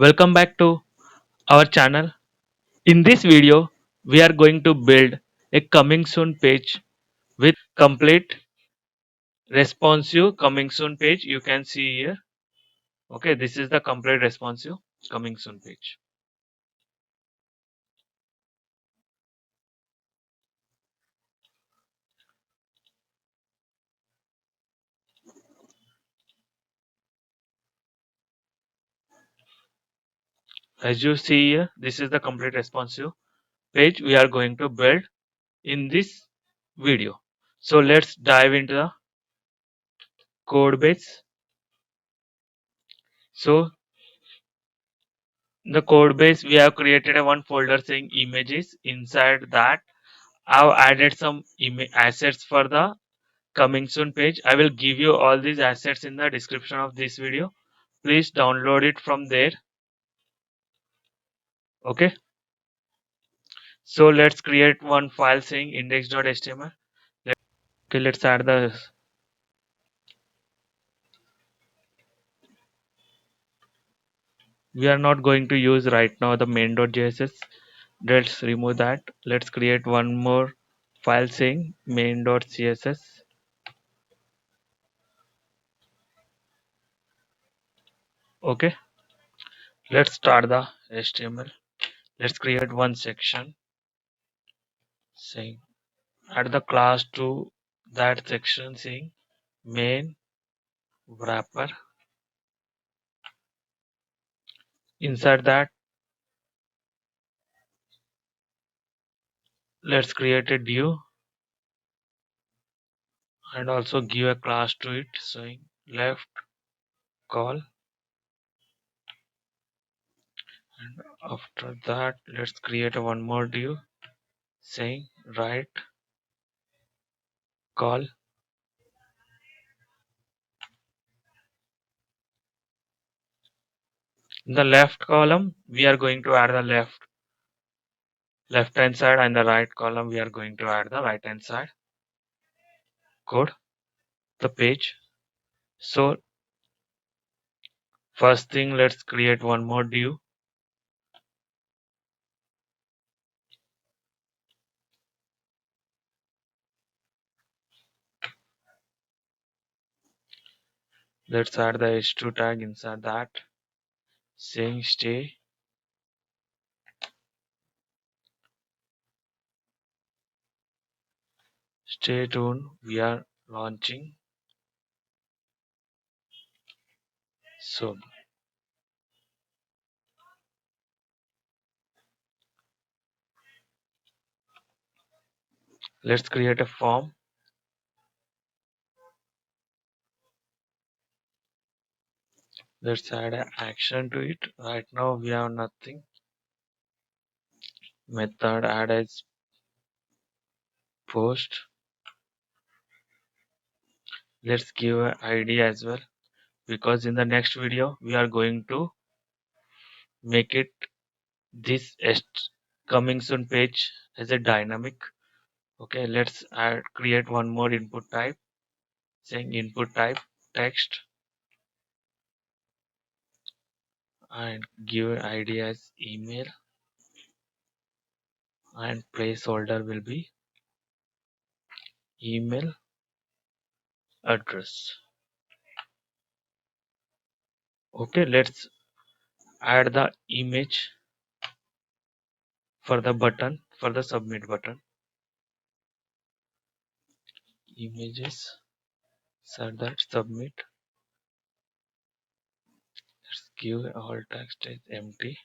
Welcome back to our channel. In this video, we are going to build a coming soon page with complete responsive coming soon page. You can see here. Okay, this is the complete responsive coming soon page. As you see here, this is the complete responsive page we are going to build in this video. So let's dive into the code base. So the code base, we have created a one folder saying images. Inside that, I've added some assets for the coming soon page. I will give you all these assets in the description of this video. Please download it from there. Okay. So let's create one file saying index.html. Okay, let's add the. We are not going to use right now the main.js. Let's remove that. Let's create one more file saying main.css. Okay. Let's start the HTML. Let's create one section saying add the class to that section saying main wrapper. Inside that, let's create a div and also give a class to it saying left call, and after that let's create a one more div saying right call. In the left column we are going to add the left hand side, and the right column we are going to add the right hand side code the page. So first thing, let's create one more div. Let's add the h2 tag inside that saying stay tuned, we are launching soon. Let's create a form. Let's add an action to it. Right now we have nothing. Method add as post. Let's give an ID as well, because in the next video we are going to make it this coming soon page as a dynamic. Okay, let's create one more input type saying input type text and give an ID as email, and placeholder will be email address. Okay, let's add the image for the button, for the submit button. Images, set that submit. Let's give all text as empty.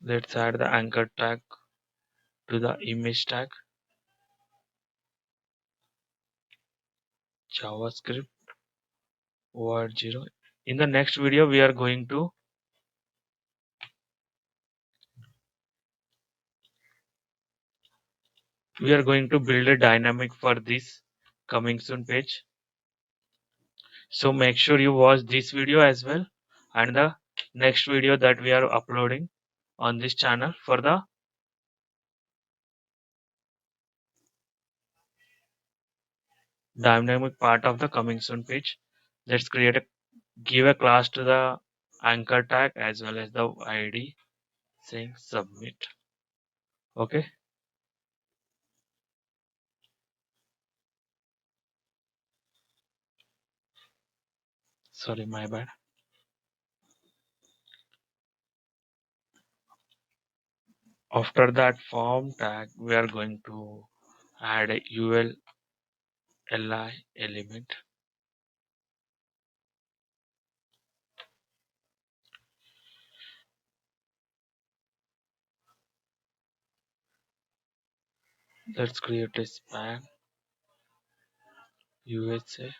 Let's add the anchor tag to the image tag, JavaScript word 0. In the next video we are going to build a dynamic for this coming soon page. So make sure you watch this video as well, and the next video that we are uploading on this channel for the dynamic part of the coming soon page. Let's give a class to the anchor tag as well as the ID saying submit. Okay. Sorry, my bad. After that form tag, we are going to add a UL li element. Let's create a span USA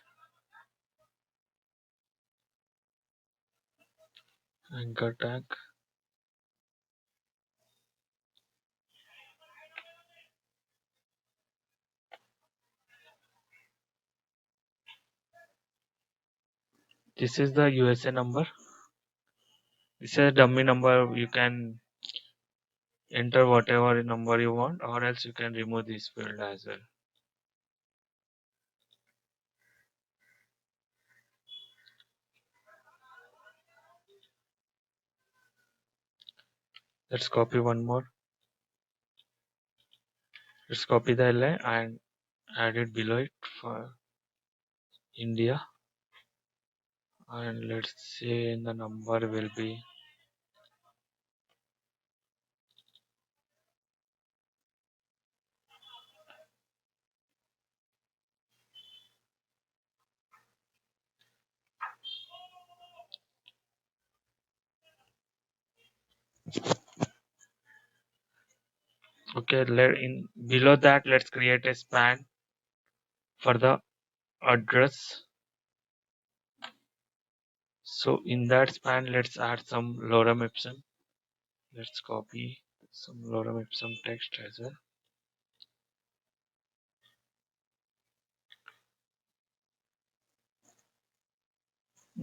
anchor tag. This is the USA number. This is a dummy number. You can enter whatever number you want, or else you can remove this field as well. Let's copy one more. Let's copy the LI and add it below it for India. And let's say the number will be okay. Below that, let's create a span for the address. So in that span, let's add some lorem ipsum. Let's copy some lorem ipsum text as well.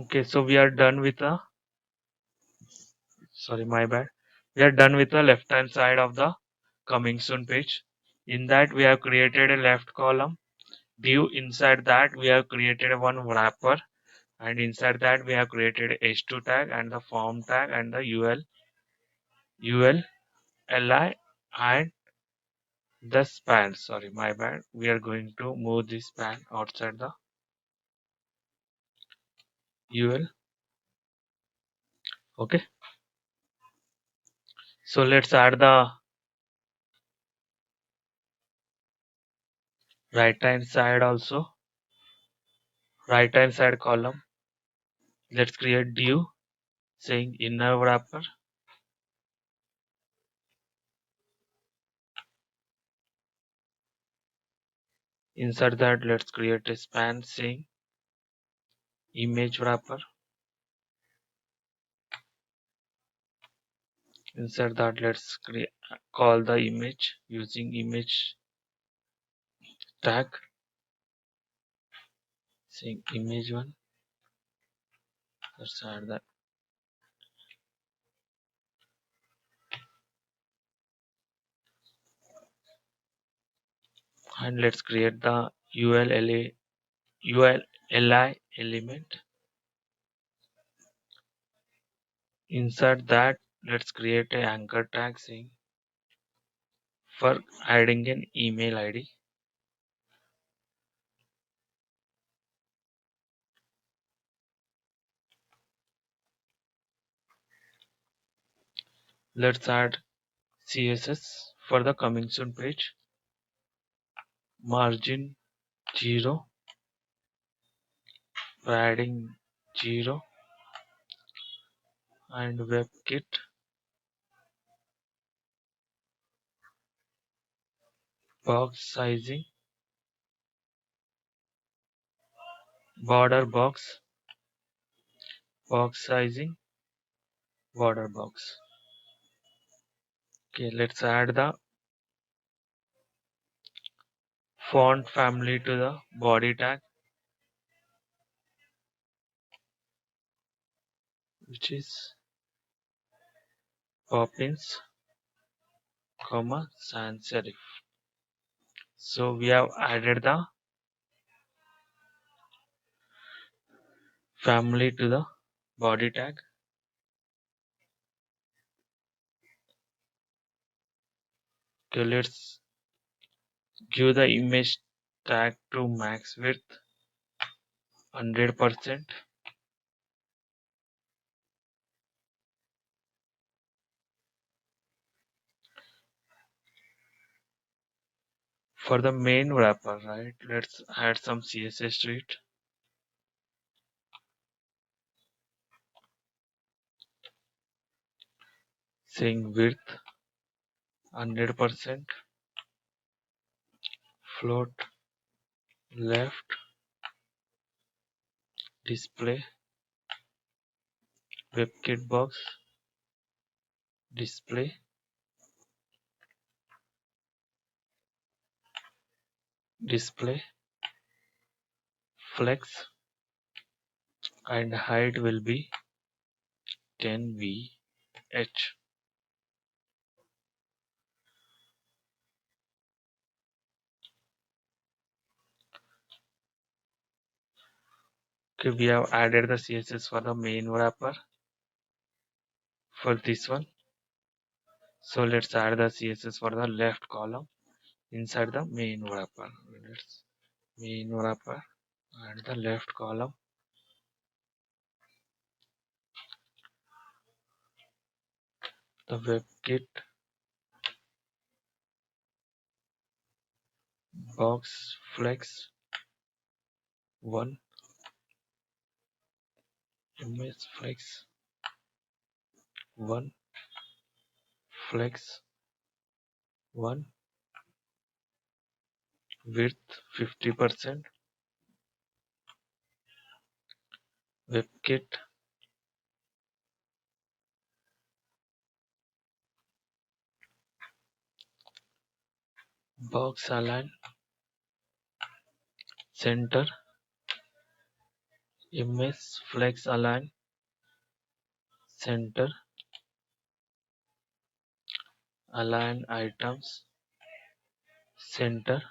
Okay, so we are done with the sorry, my bad. We are done with the left hand side of the coming soon page. In that, we have created a left column div. Inside that, we have created one wrapper, and inside that, we have created h2 tag and the form tag and the ul li and the span. Sorry, my bad. We are going to move this span outside the ul. Okay. So let's add the right hand side also. Right hand side column. Let's create div saying inner wrapper. Inside that, let's create a span saying image wrapper. Inside that, let's call the image using image tag saying image1. Let's add that. And let's create the ULLI element. Inside that, let's create a anchor tag saying for adding an email ID. Let's add CSS for the coming soon page. Margin 0, padding 0, and WebKit. Box sizing, border box, box sizing, border box. Okay, let's add the font family to the body tag, which is Poppins, comma sans serif. So we have added the family to the body tag. Okay, let's give the image tag to max width 100%. For the main wrapper, right? Let's add some CSS to it. Saying width 100%, float left, display, WebKit box, display, display, flex, and height will be 10 VH. Okay, we have added the CSS for the main wrapper for this one. So let's add the CSS for the left column inside the main wrapper. Let's main wrapper and the left column. The WebKit box flex 1, image flex 1, flex 1, width 50%, WebKit box align center, image flex align center, align items center,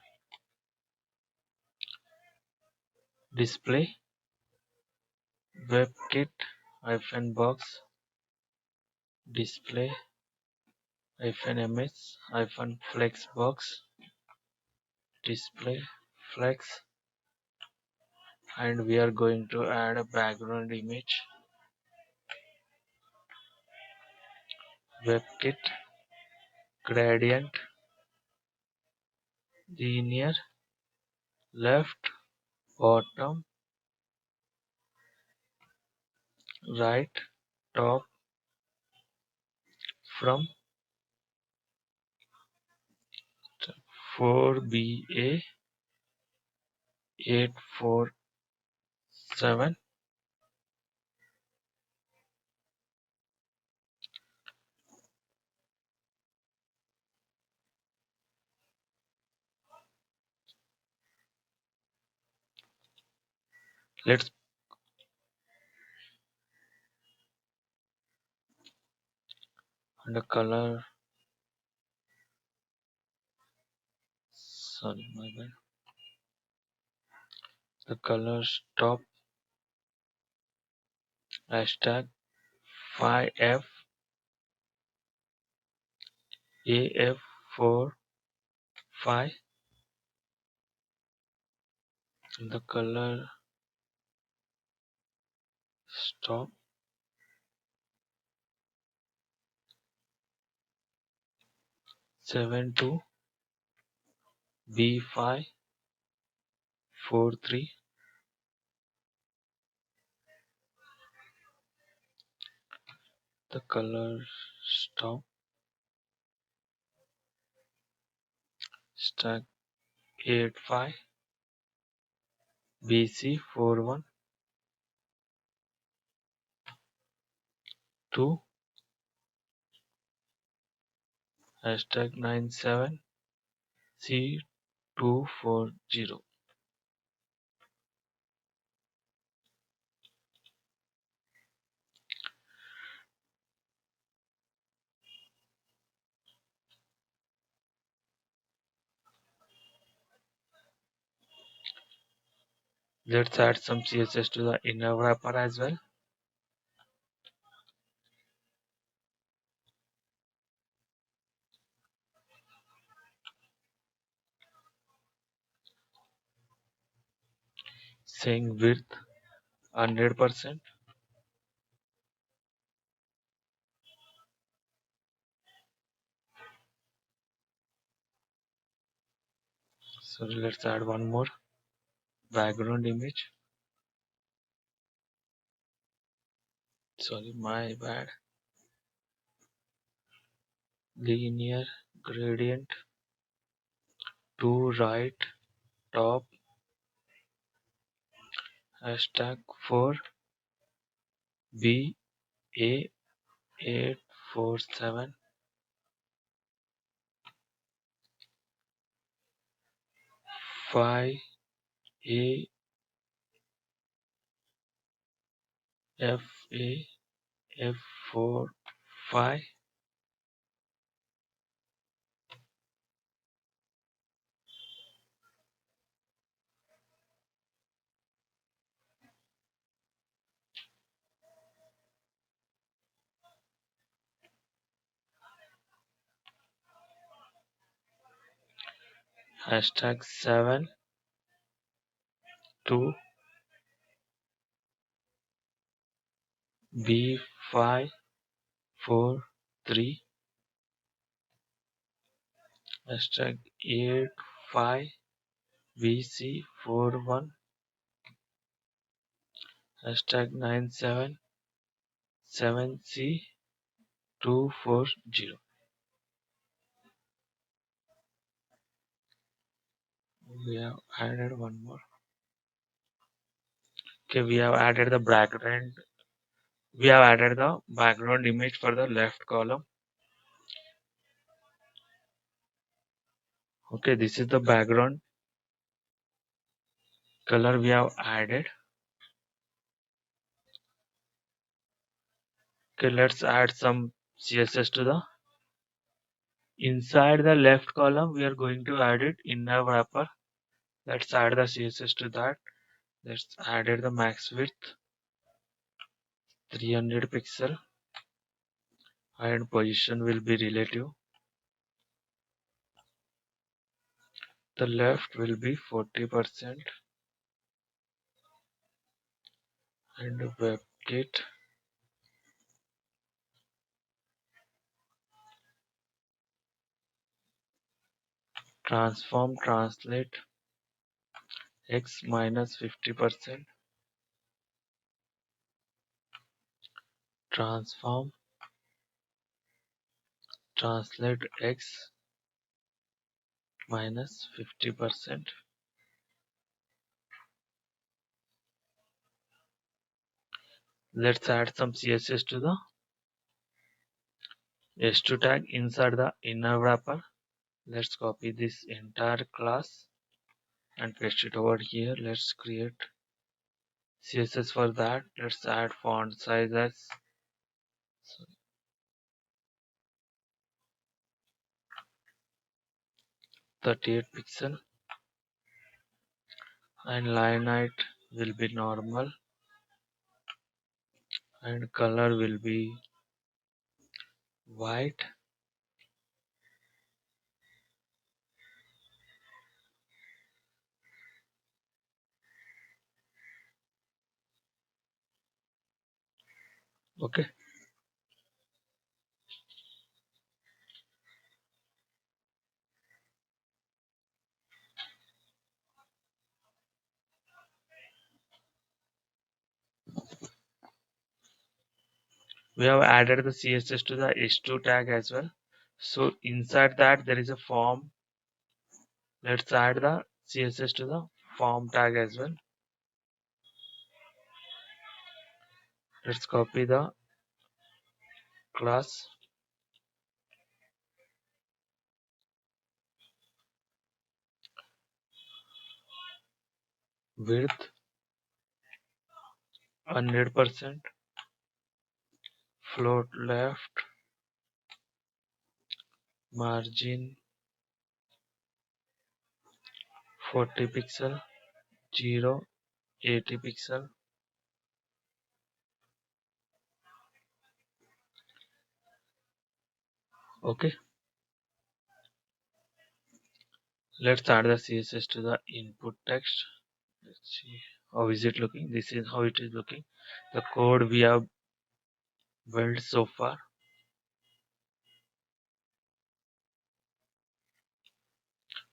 display WebKit hyphen box display hyphen image hyphen flex box display flex, and we are going to add a background image. WebKit gradient linear left bottom right top from 4BA 847. Let's and the color, sorry my bad, the color stop hashtag 5F AF4 5, the color stop 72 B5 43, the color stop stack 85 BC 41 2 hashtag 97 C240. Let's add some CSS to the inner wrapper as well. Saying width 100%. So let's add one more background image. Sorry, my bad. Linear gradient to right top hashtag for BA847 5 AFAF45 hashtag 7 to B543 hashtag 85BC41 hashtag 977C240. We have added one more. Okay, we have added the background. We have added the background image for the left column. Okay, this is the background color we have added. Okay, let's add some CSS to the inside the left column. We are going to add it inner wrapper. Let's add the CSS to that. Let's add the max width 300 pixel and position will be relative. The left will be 40% and WebKit transform translate x minus 50%, transform translate x minus 50%. Let's add some CSS to the h2 tag inside the inner wrapper. Let's copy this entire class and paste it over here. Let's create CSS for that. Let's add font size as 38 pixel and line height will be normal and color will be white. Okay, we have added the CSS to the h2 tag as well. So inside that there is a form. Let's add the CSS to the form tag as well. Let's copy the class width 100%, float left, margin 40 pixel, 0 80 pixel. Okay, let's add the CSS to the input text. Let's see how is it looking. This is how it is looking. The code we have built so far.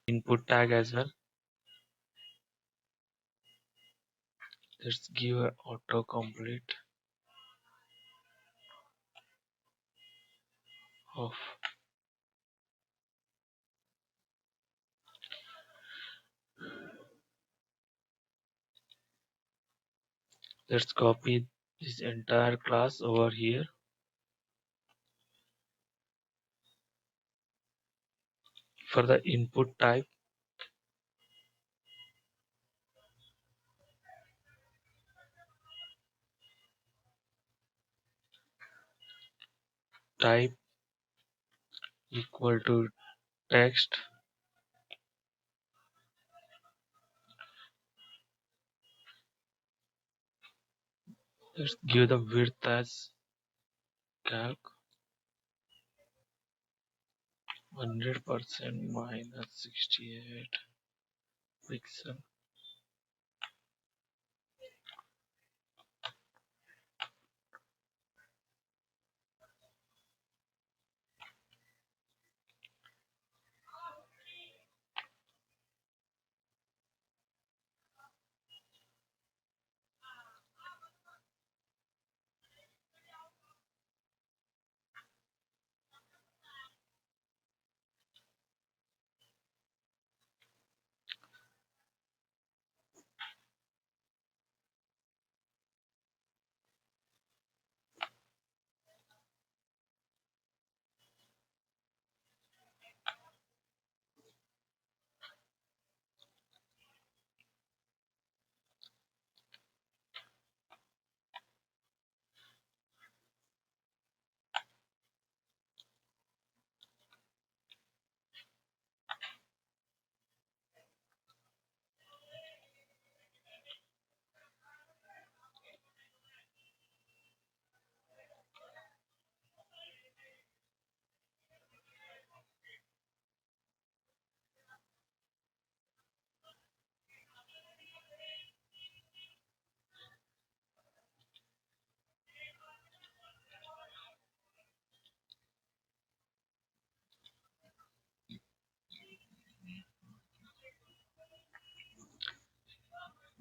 Input tag as well. Let's give a autocomplete of. Let's copy this entire class over here. For the input type equal to text. Let's give the width as calc 100% minus 68 pixel.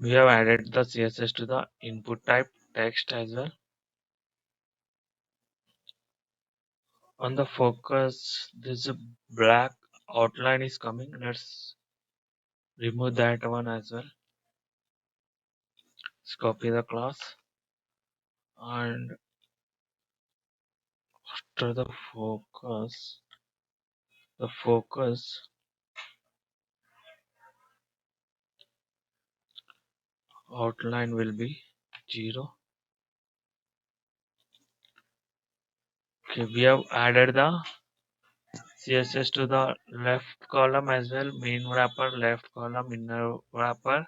We have added the CSS to the input type text as well. On the focus, this black outline is coming. Let's remove that one as well. Let's copy the class, and after the focus outline will be 0. Okay, we have added the CSS to the left column as well. Main wrapper, left column, inner wrapper,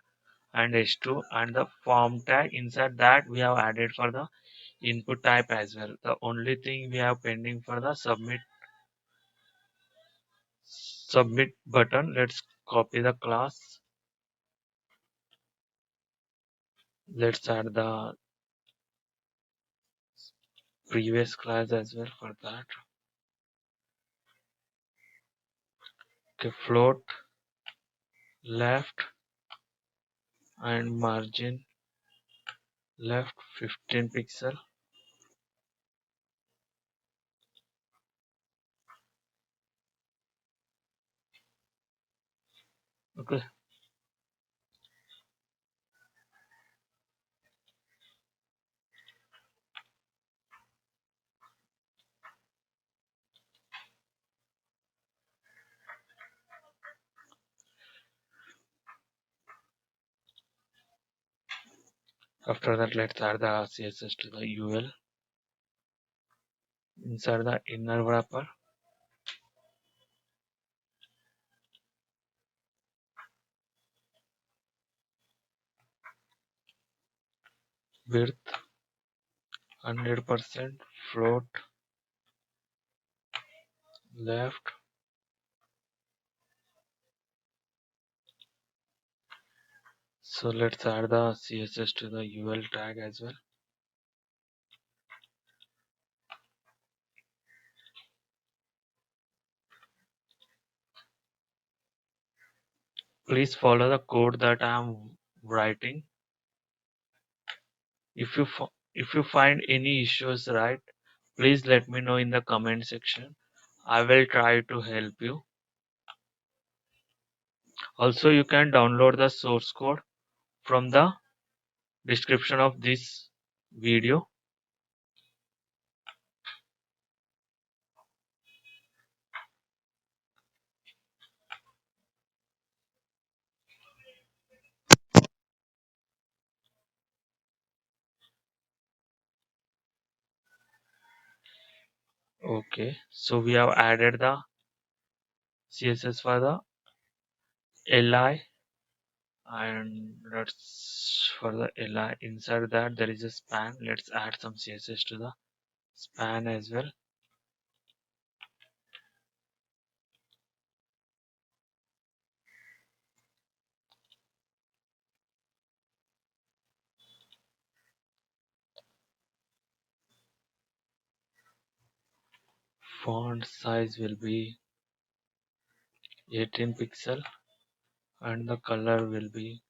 and H2, and the form tag. Inside that we have added for the input type as well. The only thing we have pending for the submit button. Let's copy the class. Let's add the previous class as well for that. Okay, float left and margin left 15 pixel. Okay, after that let's add the CSS to the UL inside the inner wrapper. width 100%, float left. So let's add the CSS to the UL tag as well. Please follow the code that I am writing. If you find any issues, right, please let me know in the comment section. I will try to help you. Also, you can download the source code from the description of this video. Okay, so we have added the CSS for the li, and let's for the li inside that there is a span. Let's add some CSS to the span as well. Font size will be 18 pixel and the color will be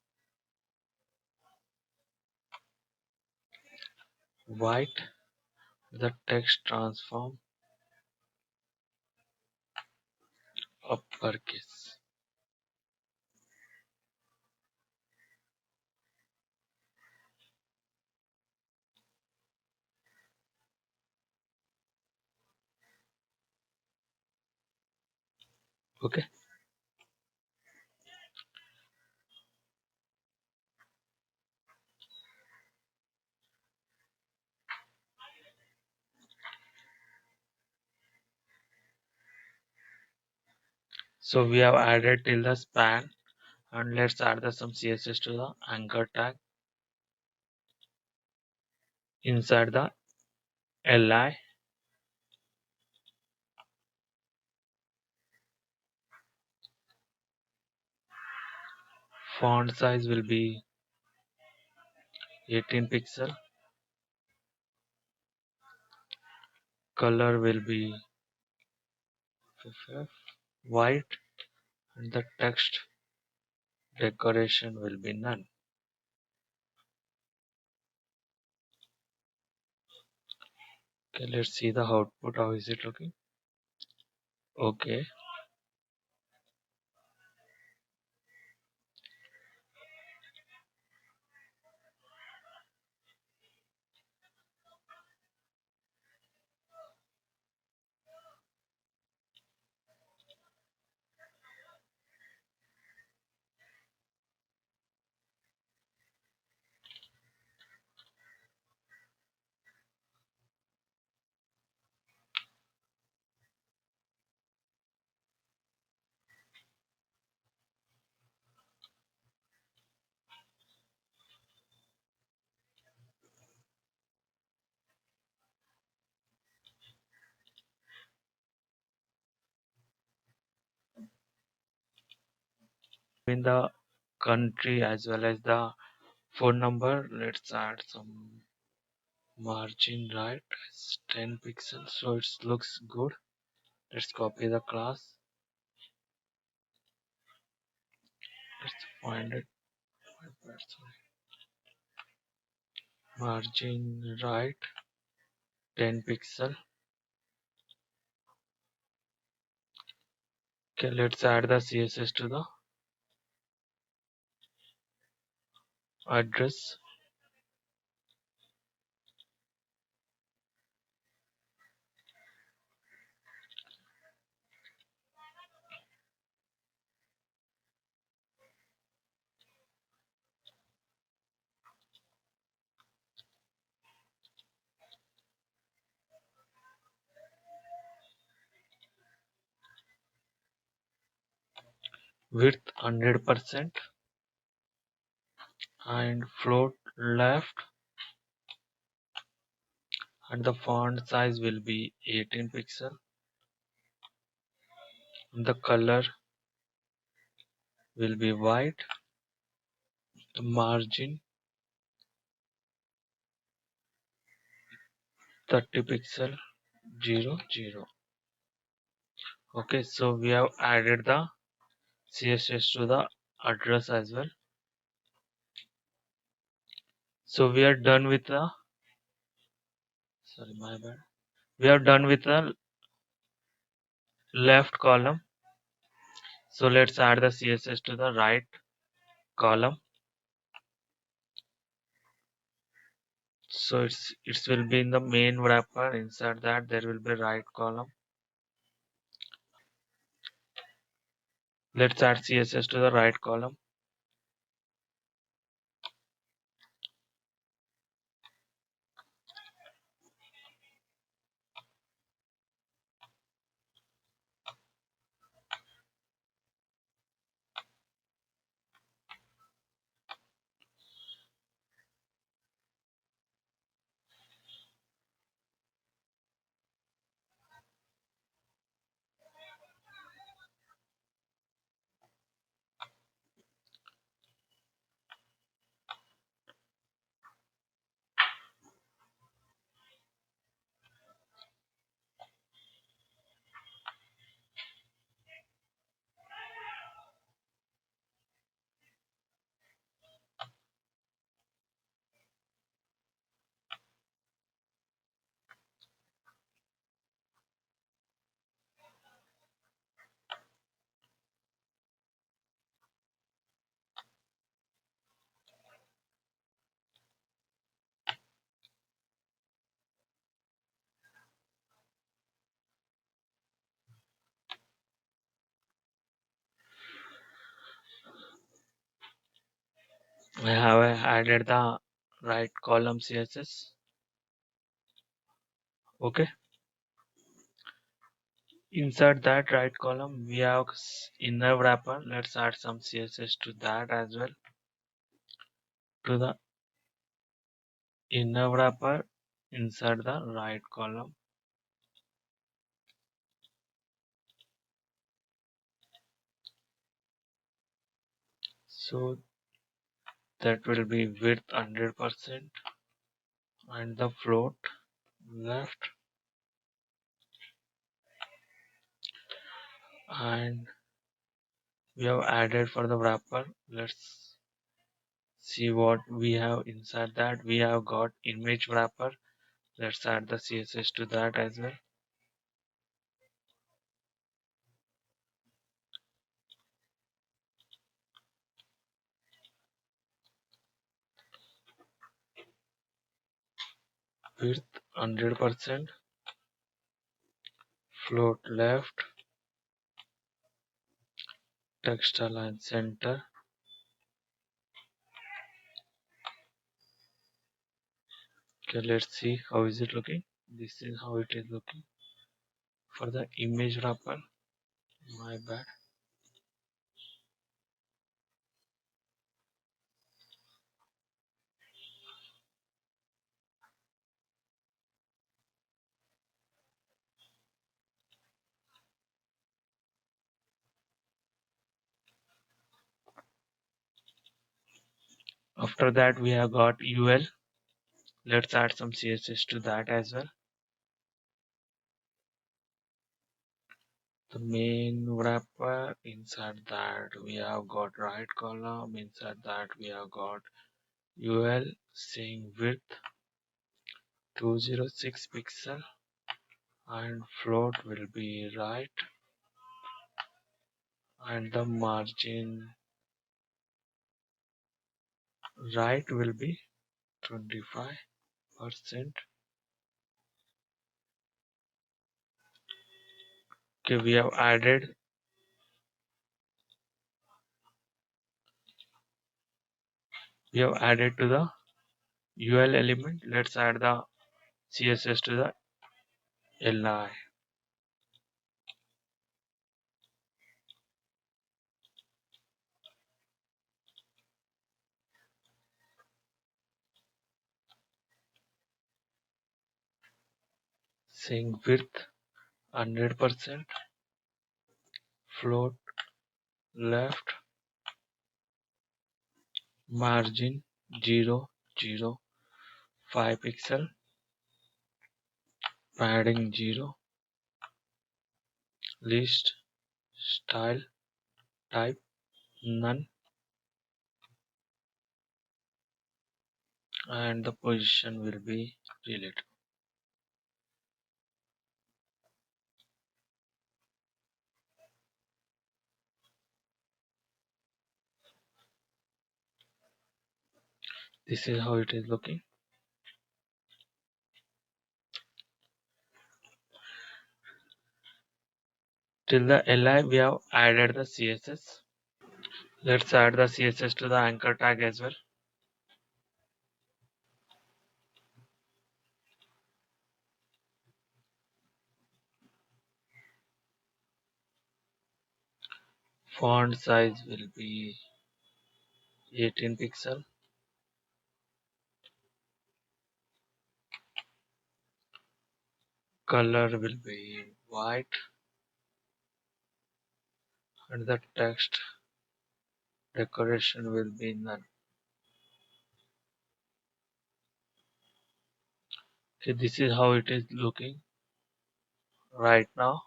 white. The text transform uppercase. Okay, so we have added till the span, and let's add some CSS to the anchor tag inside the li. Font size will be 18 pixel. Color will be white, and the text decoration will be none. Okay, let's see the output. How is it looking? Okay, in the country as well as the phone number, let's add some margin right. It's 10 pixels, so it looks good. Let's copy the class. Let's find it. Margin right 10 pixel. Okay, let's add the CSS to the address. Width 100% and float left. and the font size will be 18 pixel. The color will be white. The margin 30 pixel 00. Okay, so we have added the CSS to the address as well. So we are done with the sorry my bad. We are done with the left column. So let's add the CSS to the right column. So it will be in the main wrapper. Inside that there will be right column. Let's add CSS to the right column. I have added the right column CSS. Okay. Inside that right column we have inner wrapper. Let's add some CSS to that as well. To the inner wrapper inside the right column. So that will be width 100% and the float left, and we have added for the wrapper. Let's see what we have inside that. We have got image wrapper. Let's add the CSS to that as well. Width 100%, float left, text align center. Okay, let's see how is it looking. This is how it is looking for the image wrapper. My bad. After that we have got UL. Let's add some CSS to that as well. The main wrapper, inside that we have got right column. Inside that we have got UL saying width 206 pixel and float will be right, and the margin right will be 25%. Okay, we have added to the UL element. Let's add the CSS to the LI. saying width 100%, float left, margin 0.05 pixel, padding 0, list style type none, and the position will be relative. This is how it is looking. Till the li we have added the CSS. Let's add the CSS to the anchor tag as well. Font size will be 18 pixel. Color will be white, and the text decoration will be none. Okay, this is how it is looking right now.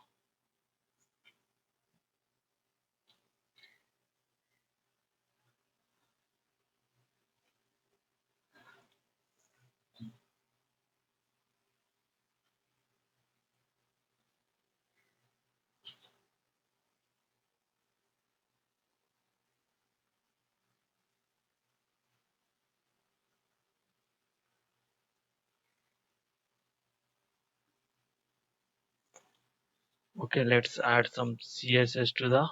Okay, let's add some CSS to the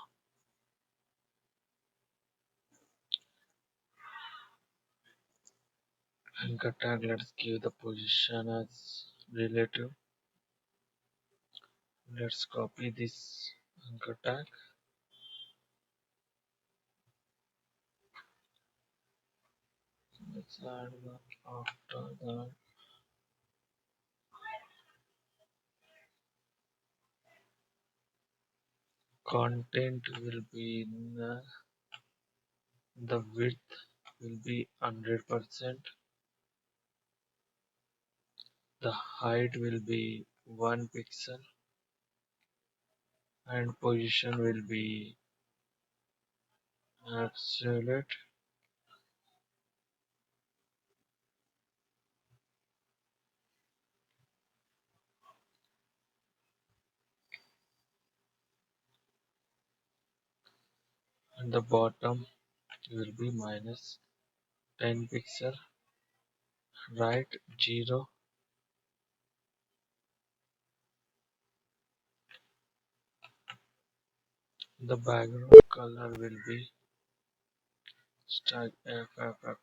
anchor tag. Let's give the position as relative. Let's copy this anchor tag. Let's add the after the content will be in the width will be 100%. The height will be 1 pixel, and position will be absolute. And the bottom will be minus 10 pixel, right 0. The background color will be stack FFF